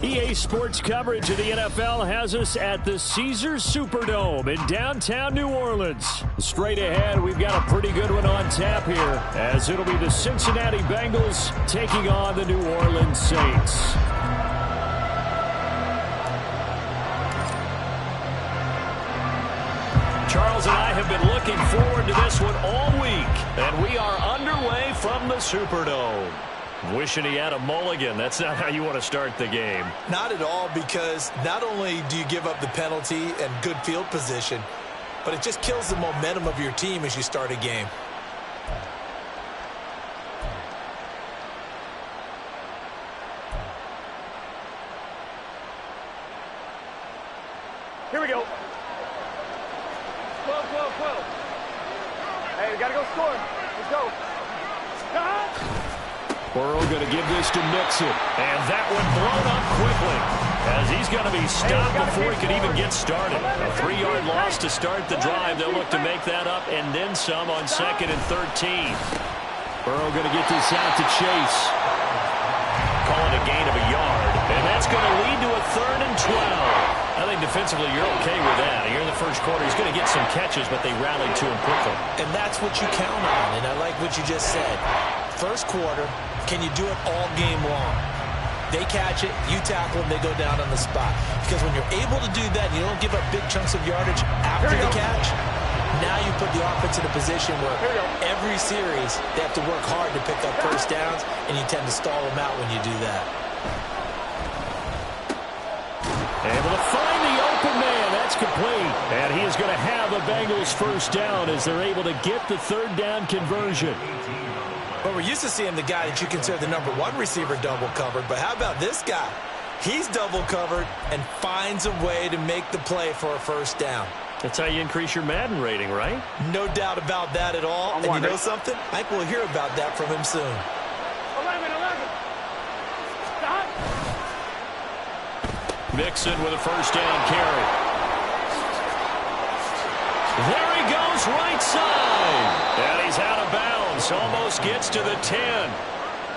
EA Sports coverage of the NFL has us at the Caesars Superdome in downtown New Orleans. Straight ahead, we've got a pretty good one on tap here, as it'll be the Cincinnati Bengals taking on the New Orleans Saints. Charles and I have been looking forward to this one all week, and we are underway from the Superdome. Wishing he had a mulligan. That's not how you want to start the game. Not at all, because not only do you give up the penalty and good field position, but it just kills the momentum of your team as you start a game. Here we go. 12, 12, 12. Hey, we got to go score. Let's go. Burrow going to give this to Mixon. And that one blown up quickly, as he's going to be stopped before he could even get started. A 3-yard loss to start the drive. They'll look to make that up and then some on 2nd and 13. Burrow going to get this out to Chase. Calling a gain of a yard. And that's going to lead to a 3rd and 12. I think defensively you're okay with that. Here in the first quarter, he's going to get some catches, but they rallied to him quickly. And that's what you count on, and I like what you just said. First quarter, can you do it all game long? They catch it, you tackle them, they go down on the spot. Because when you're able to do that, you don't give up big chunks of yardage after the catch, now you put the offense in a position where every series they have to work hard to pick up first downs, and you tend to stall them out when you do that. Able to find the open man. That's complete. And he is going to have the Bengals first down as they're able to get the 3rd down conversion. Well, we're used to seeing the guy that you consider the #1 receiver double covered, but how about this guy? He's double covered and finds a way to make the play for a first down. That's how you increase your Madden rating, right? No doubt about that at all. And you know something? I think we'll hear about that from him soon. 11. Stop. Mixon with a first down carry. There he goes, right side. And he's out of bounds. Almost gets to the 10.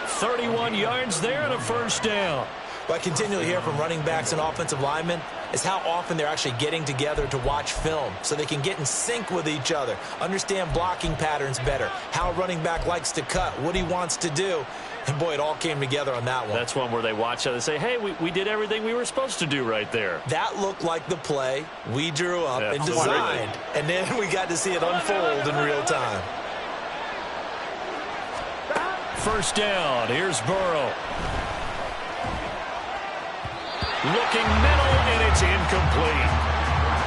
31 yards there and a first down. What I continually hear from running backs and offensive linemen is how often they're actually getting together to watch film so they can get in sync with each other, understand blocking patterns better, how a running back likes to cut, what he wants to do. And, boy, it all came together on that one. That's one where they watch and say, hey, we did everything we were supposed to do right there. That looked like the play we drew up and designed. And then we got to see it unfold in real time. First down. Here's Burrow. Looking middle, and it's incomplete.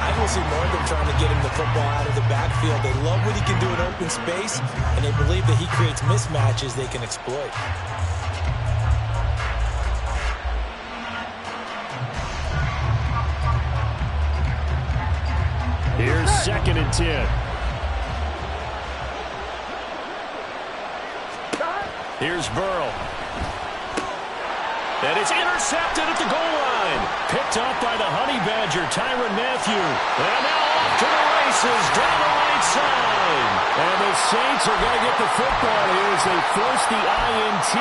I will see more of them trying to get him the football out of the backfield. They love what he can do in open space, and they believe that he creates mismatches they can exploit. Here's 2nd and 10. Here's Burrow. And it's intercepted at the goal line. Picked up by the Honey Badger, Tyrann Mathieu. And now off to the races down the right side. And the Saints are going to get the football here as they force the INT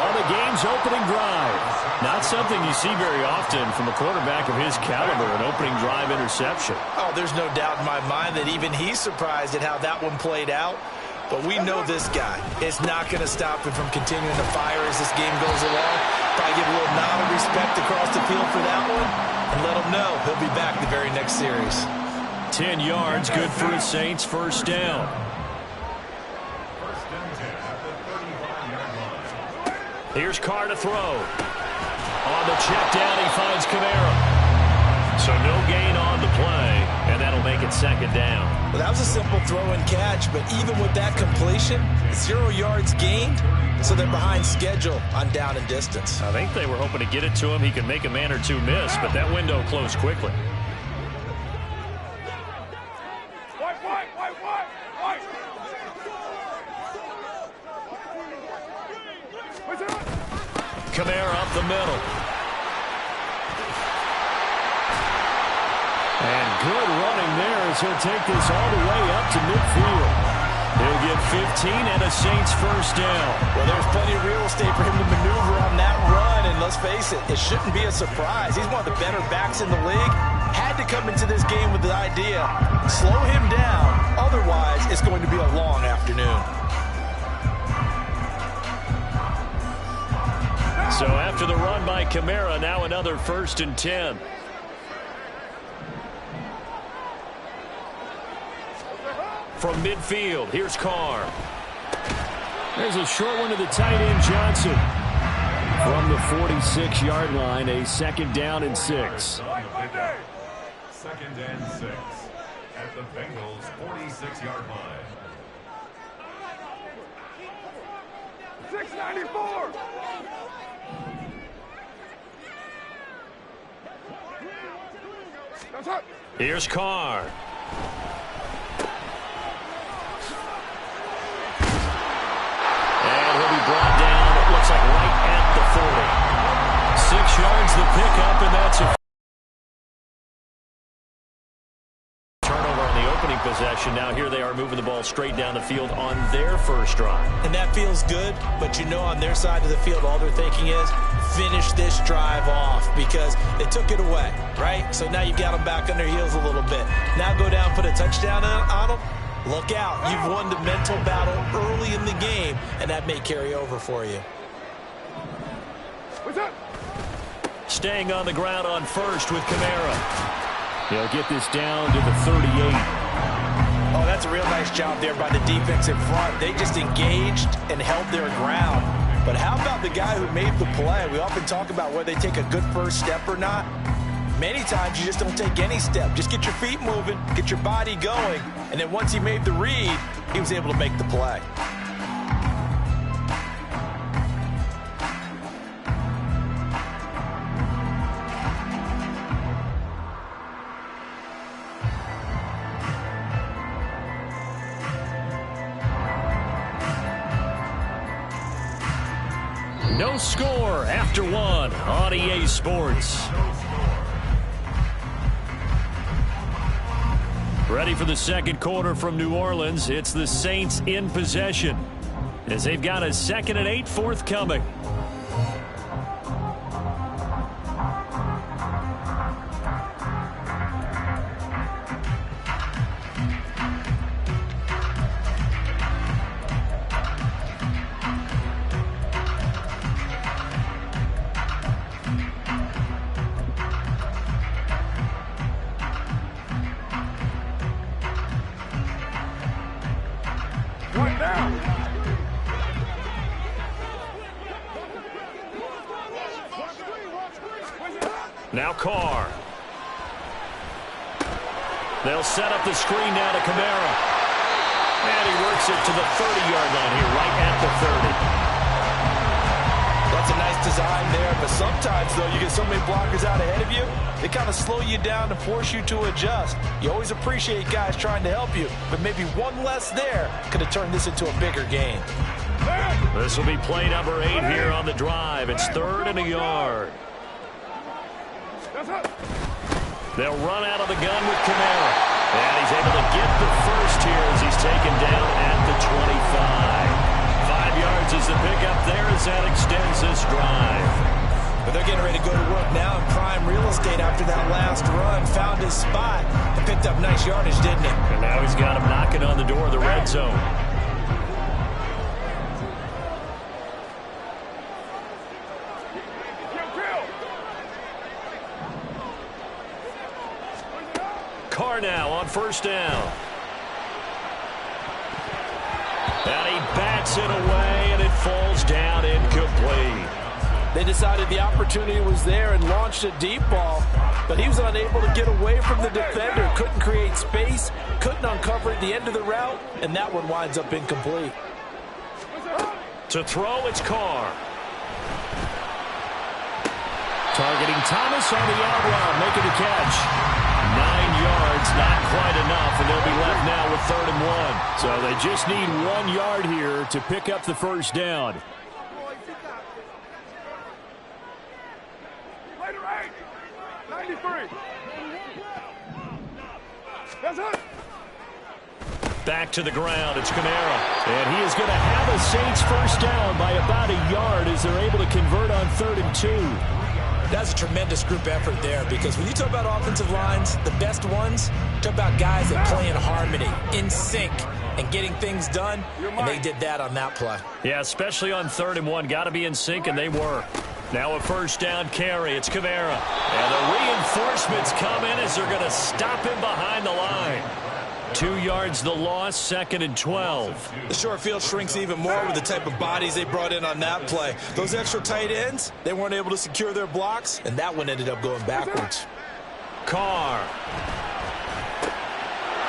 on the game's opening drive. Not something you see very often from a quarterback of his caliber, an opening drive interception. Oh, there's no doubt in my mind that even he's surprised at how that one played out. But we know this guy is not going to stop him from continuing to fire as this game goes along. Probably give a little nod of respect across the field for that one and let him know he'll be back the very next series. 10 yards, good for the Saints, first down. Here's Carr to throw. On the check down, he finds Kamara. So no gain on the play, and that'll make it 2nd down. Well, that was a simple throw and catch, but even with that completion, 0 yards gained, so they're behind schedule on down and distance. I think they were hoping to get it to him. He could make a man or two miss, but that window closed quickly. Kamara up the middle. And good running there as he'll take this all the way up to midfield. He'll get 15 and a Saints first down. Well, there's plenty of real estate for him to maneuver on that run, and let's face it, it shouldn't be a surprise. He's one of the better backs in the league. Had to come into this game with the idea, slow him down, otherwise it's going to be a long afternoon. So after the run by Kamara, now another 1st and 10. From midfield, here's Carr. There's a short one to the tight end, Johnson. From the 46-yard line, a 2nd down and 6. 2nd and 6 at the Bengals' 46-yard line. 694. Here's Carr. And he'll be brought down, it looks like right at the 40. 6 yards the pickup, and that's a turnover on the opening possession. Now here they are moving the ball straight down the field on their first drive. And that feels good, but you know on their side of the field, all they're thinking is, finish this drive off, because they took it away, right? So now you got them back on their heels a little bit. Now go down, put a touchdown on them. Look out. You've won the mental battle early in the game, and that may carry over for you. Staying on the ground on first with Kamara. He'll get this down to the 38. Oh, that's a real nice job there by the defense in front. They just engaged and held their ground. But how about the guy who made the play? We often talk about whether they take a good first step or not. Many times you just don't take any step. Just get your feet moving, get your body going, and then once he made the read, he was able to make the play. No score after 1 on EA Sports. Ready for the 2nd quarter from New Orleans. It's the Saints in possession as they've got a 2nd and 8 forthcoming. Now Carr. They'll set up the screen now to Kamara. And he works it to the 30-yard line here, right at the 30. That's a nice design there, but sometimes, though, you get so many blockers out ahead of you, they kind of slow you down and force you to adjust. You always appreciate guys trying to help you, but maybe one less there could have turned this into a bigger game. This will be play number 8 here on the drive. It's 3rd and a yard. They'll run out of the gun with Kamara. And he's able to get the first here as he's taken down at the 25. 5 yards is the pickup there as that extends this drive. But they're getting ready to go to work now in prime real estate after that last run. Found his spot and picked up nice yardage, didn't he? And now he's got him knocking on the door of the red zone. Carr now on 1st down. And he bats it away, and it falls down incomplete. They decided the opportunity was there and launched a deep ball, but he was unable to get away from the defender. Couldn't create space, couldn't uncover at the end of the route, and that one winds up incomplete. To throw, it's Carr. Targeting Thomas on the out route, making the catch. 9 yards, not quite enough, and they'll be left now with 3rd and 1. So they just need 1 yard here to pick up the first down. Later, 8. 93. That's it. back to the ground. It's Kamara. And he is going to have a Saints first down by about a yard as they're able to convert on 3rd and 2. That's a tremendous group effort there, because when you talk about offensive lines, the best ones, talk about guys that play in harmony, in sync, and getting things done, and they did that on that play. Yeah, especially on 3rd and 1. Got to be in sync, and they were. Now a first down carry. It's Kamara. And the reinforcements come in as they're going to stop him behind the line. 2 yards the loss, 2nd and 12. The short field shrinks even more with the type of bodies they brought in on that play. Those extra tight ends, they weren't able to secure their blocks, and that one ended up going backwards. Carr.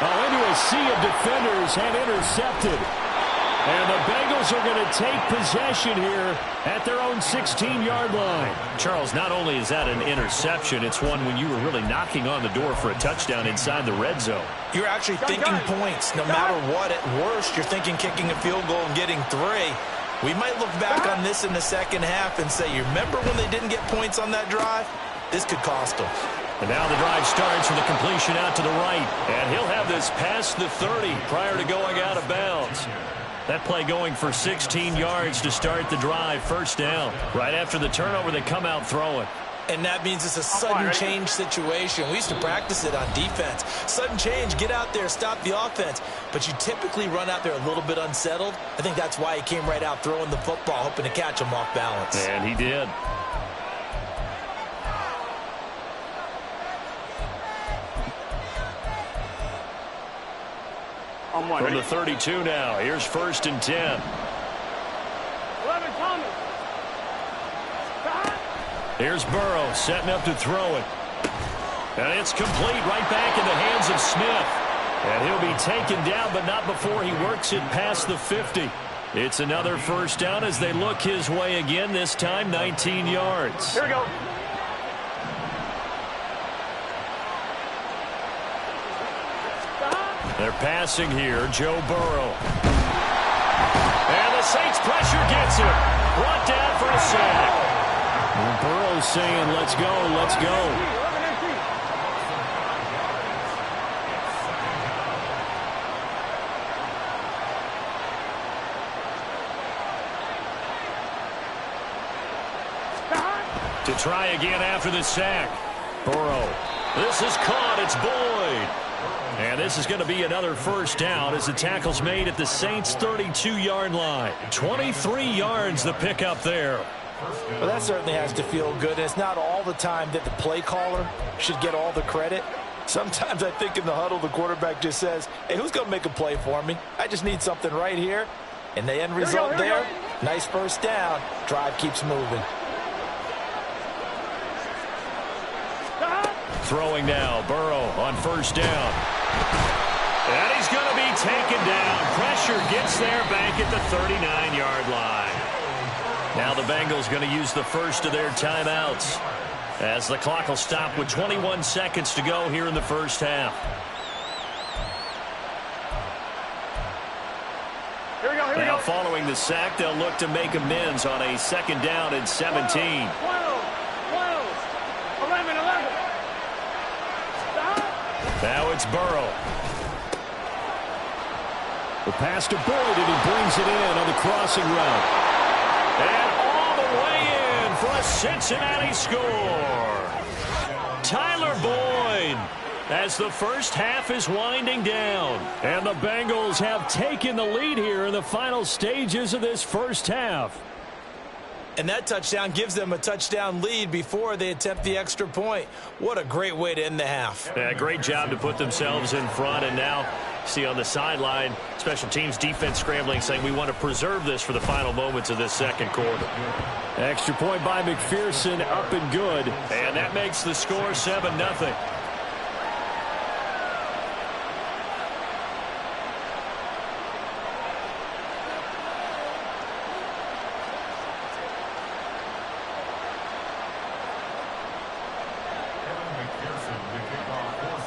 Into a sea of defenders and intercepted. And the Bengals are going to take possession here at their own 16-yard line. Charles, not only is that an interception, it's one when you were really knocking on the door for a touchdown inside the red zone. You're actually thinking points. No matter what, at worst, you're thinking kicking a field goal and getting 3. We might look back on this in the second half and say, you remember when they didn't get points on that drive? This could cost them. And now the drive starts with a completion out to the right. And he'll have this past the 30 prior to going out of bounds. That play going for 16 yards to start the drive. First down. Right after the turnover, they come out throwing. And that means it's a sudden change situation. We used to practice it on defense. Sudden change, get out there, stop the offense. But you typically run out there a little bit unsettled. I think that's why he came right out throwing the football, hoping to catch him off balance. And he did. From the 32 now. Here's 1st and 10. 11, Thomas. Here's Burrow setting up to throw it. And it's complete right back in the hands of Smith. And he'll be taken down, but not before he works it past the 50. It's another first down as they look his way again, this time 19 yards. Here we go. They're passing here, Joe Burrow. And the Saints pressure gets him. Brought down for a sack. And Burrow's saying, let's go, let's go. To try again after the sack. Burrow. This is caught. It's Boyd. And this is going to be another first down as the tackle's made at the Saints' 32-yard line. 23 yards the pickup there. Well, that certainly has to feel good. And it's not all the time that the play caller should get all the credit. Sometimes I think in the huddle the quarterback just says, hey, who's going to make a play for me? I just need something right here. And the end result there, nice first down. Drive keeps moving. Throwing now, Burrow on first down. And he's going to be taken down. Pressure gets there back at the 39-yard line. Now the Bengals going to use the first of their timeouts as the clock will stop with 21 seconds to go here in the first half. Here we go. Now following the sack, they'll look to make amends on a 2nd down and 17. 12, 11. Now it's Burrow. The pass to Boyd, and he brings it in on the crossing route. And all the way in for a Cincinnati score. Tyler Boyd as the first half is winding down. And the Bengals have taken the lead here in the final stages of this first half. And that touchdown gives them a touchdown lead before they attempt the extra point. What a great way to end the half. Yeah, great job to put themselves in front. And now, see on the sideline, special teams defense scrambling, saying we want to preserve this for the final moments of this second quarter. Extra point by McPherson, up and good. And that makes the score 7-0.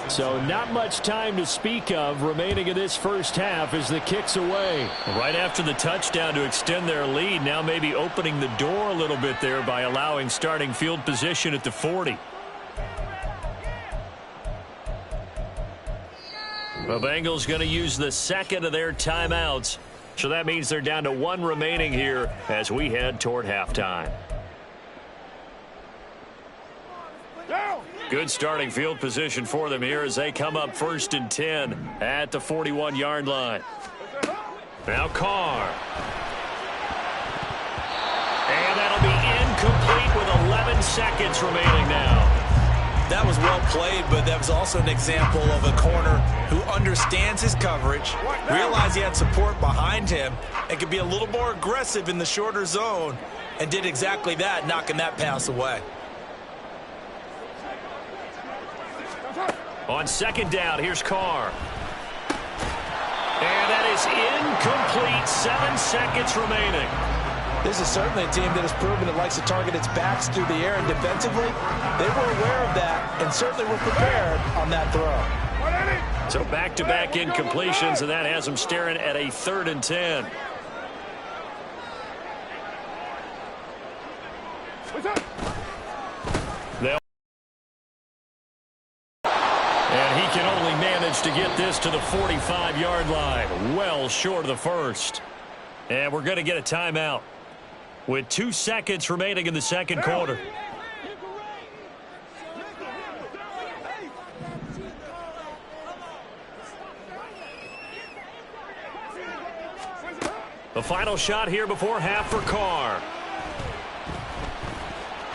So not much time to speak of remaining in this first half as the kick's away. Right after the touchdown to extend their lead, now maybe opening the door a little bit there by allowing starting field position at the 40. The Bengals going to use the second of their timeouts. So that means they're down to one remaining here as we head toward halftime. Good starting field position for them here as they come up 1st and 10 at the 41-yard line. Now Carr. And that'll be incomplete with 11 seconds remaining now. That was well played, but that was also an example of a corner who understands his coverage, realized he had support behind him, and could be a little more aggressive in the shorter zone, and did exactly that, knocking that pass away. On 2nd down, here's Carr. And that is incomplete. 7 seconds remaining. This is certainly a team that has proven it likes to target its backs through the air, and defensively, they were aware of that and certainly were prepared on that throw. So back-to-back incompletions, and that has them staring at a 3rd and 10. And he can only manage to get this to the 45-yard line, well short of the first. And we're going to get a timeout with 2 seconds remaining in the second quarter. The final shot here before half for Carr.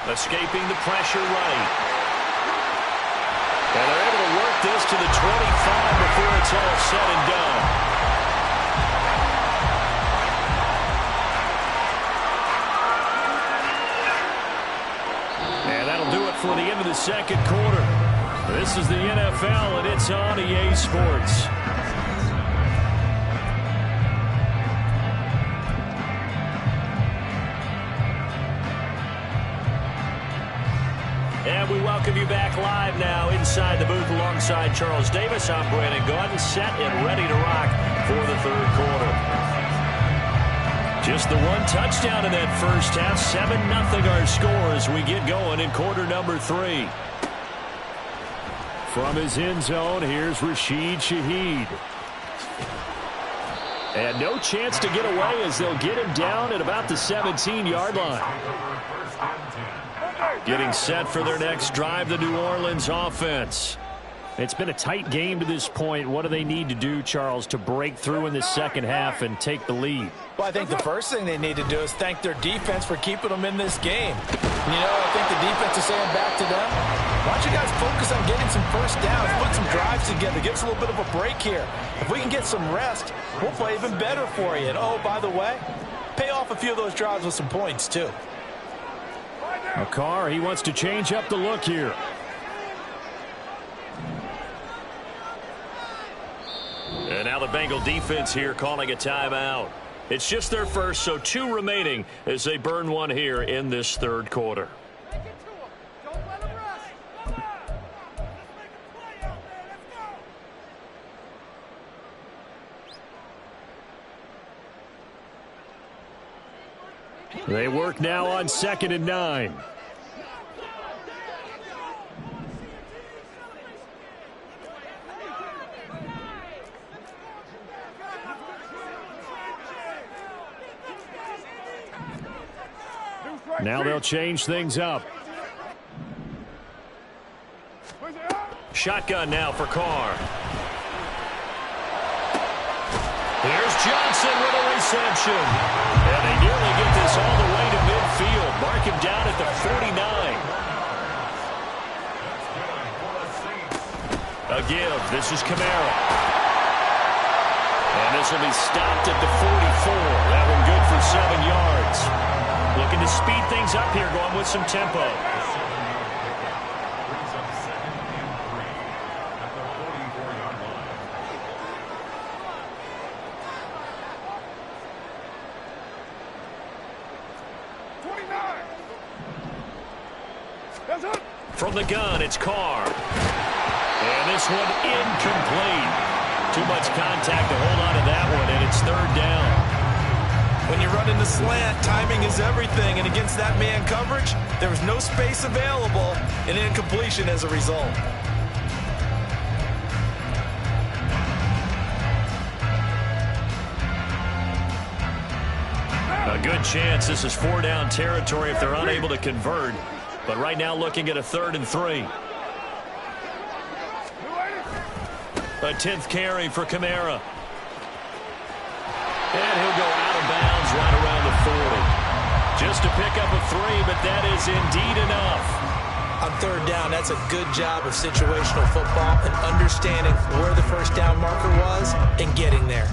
Escaping the pressure right. And they're able to work this to the 25 before it's all said and done. And that'll do it for the end of the second quarter. This is the NFL, and it's on EA Sports. And we welcome you back live now inside the booth alongside Charles Davis. I'm Brandon Gaudin, set and ready to rock for the third quarter. Just the one touchdown in that first half. 7-0 our score as we get going in quarter number 3. From his end zone, here's Rashid Shaheed. And no chance to get away as they'll get him down at about the 17-yard line. Getting set for their next drive, the New Orleans offense. It's been a tight game to this point. What do they need to do, Charles, to break through in the second half and take the lead? Well, I think the first thing they need to do is thank their defense for keeping them in this game. You know, I think the defense is saying back to them, why don't you guys focus on getting some first downs, put some drives together, give us a little bit of a break here. If we can get some rest, we'll play even better for you. And, oh, by the way, pay off a few of those drives with some points, too. Carr, he wants to change up the look here. And now the Bengal defense here calling a timeout. It's just their first, so 2 remaining as they burn one here in this third quarter. They work now on 2nd and 9. Now they'll change things up. Shotgun now for Carr. Here's Johnson with a reception. And they nearly get this all the way to midfield. Mark him down at the 49. A give. This is Kamara. And this will be stopped at the 44. That one good for 7 yards. Looking to speed things up here, going with some tempo. From the gun, it's Carr. And this one incomplete. Too much contact to hold on to that one, and it's 3rd down. When you run in the slant, timing is everything, and against that man coverage, there was no space available, and incompletion as a result. good chance this is 4-down territory if they're unable to convert. But right now looking at a 3rd and 3. A 10th carry for Kamara. And he'll go out of bounds right around the 40. Just to pick up a 3, but that is indeed enough. On 3rd down, that's a good job of situational football and understanding where the first down marker was and getting there.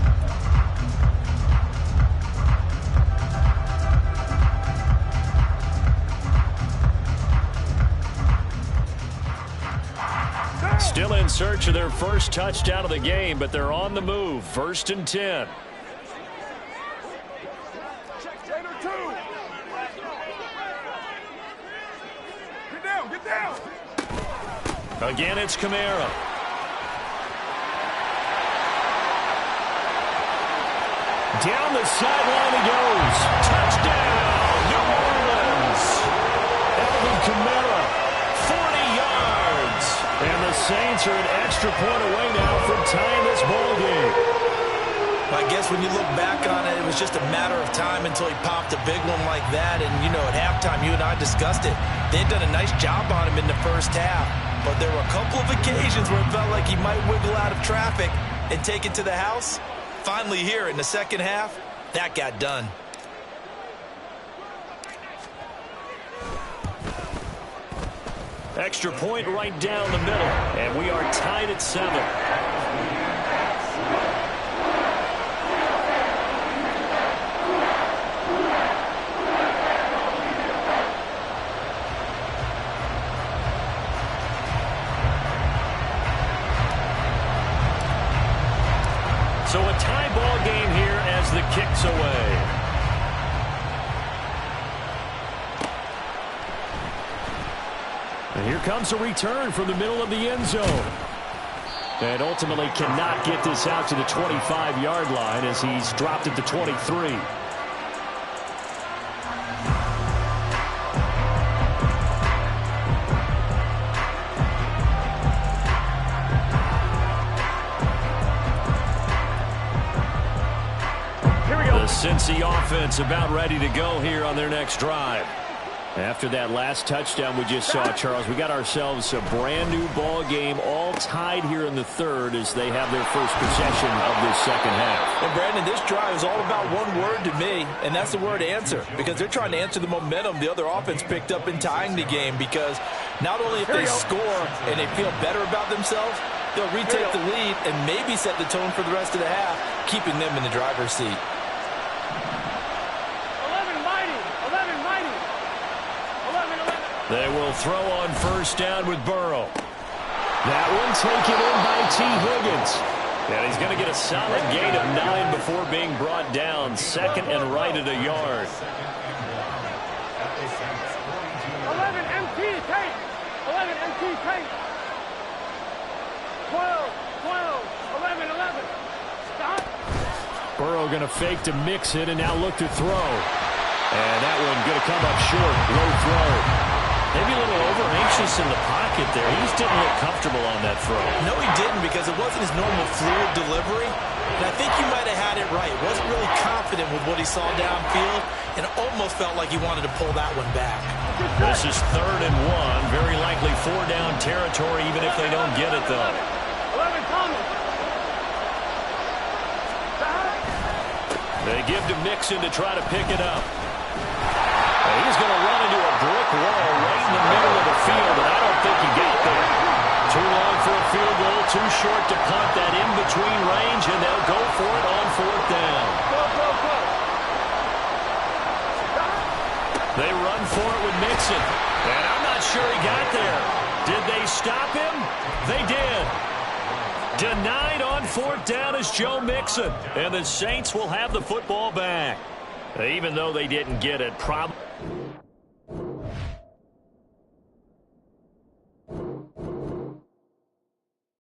Still in search of their first touchdown of the game, but they're on the move. 1st and 10. Get down. Again, it's Kamara. Down the sideline he goes. Touchdown, New Orleans. Alvin Kamara, 40 yards. And the Saints are an extra point away now from tying this ball game. I guess when you look back on it, it was just a matter of time until he popped a big one like that. And, you know, at halftime, you and I discussed it. They'd done a nice job on him in the first half. But there were a couple of occasions where it felt like he might wiggle out of traffic and take it to the house. Finally here in the second half, that got done. Extra point right down the middle. And we are tied at 7. So a tie ball game here as the kick's away. And here comes a return from the middle of the end zone. And ultimately cannot get this out to the 25-yard line as he's dropped at the 23. Cincy offense about ready to go here on their next drive. After that last touchdown we just saw, Charles, we got ourselves a brand new ball game, all tied here in the 3rd as they have their first possession of this second half. And Brandon, this drive is all about one word to me, and that's the word answer, because they're trying to answer the momentum the other offense picked up in tying the game, because not only if they score and they feel better about themselves, they'll retake the lead and maybe set the tone for the rest of the half, keeping them in the driver's seat. They will throw on first down with Burrow. That one taken in by T. Higgins. And he's going to get a solid gain of 9 before being brought down. 2nd and right at a yard. 11 MT tape. 11 MT tape. 12, 11, 11. Stop. Burrow going to fake to mix it and now look to throw. And that one going to come up short. Low throw. Maybe a little over-anxious in the pocket there. He just didn't look comfortable on that throw. No, he didn't, because it wasn't his normal fluid delivery. And I think he might have had it right. Wasn't really confident with what he saw downfield, and almost felt like he wanted to pull that one back. This is 3rd and 1. Very likely 4-down territory, even if they don't get it, though. 11 Thomas. They give to Mixon to try to pick it up. He's going to run into a brick wall right in the middle of the field, and I don't think he got there. Too long for a field goal, too short to punt that in between range, and they'll go for it on 4th down. They run for it with Mixon, and I'm not sure he got there. Did they stop him? They did. Denied on 4th down is Joe Mixon, and the Saints will have the football back. Even though they didn't get it, probably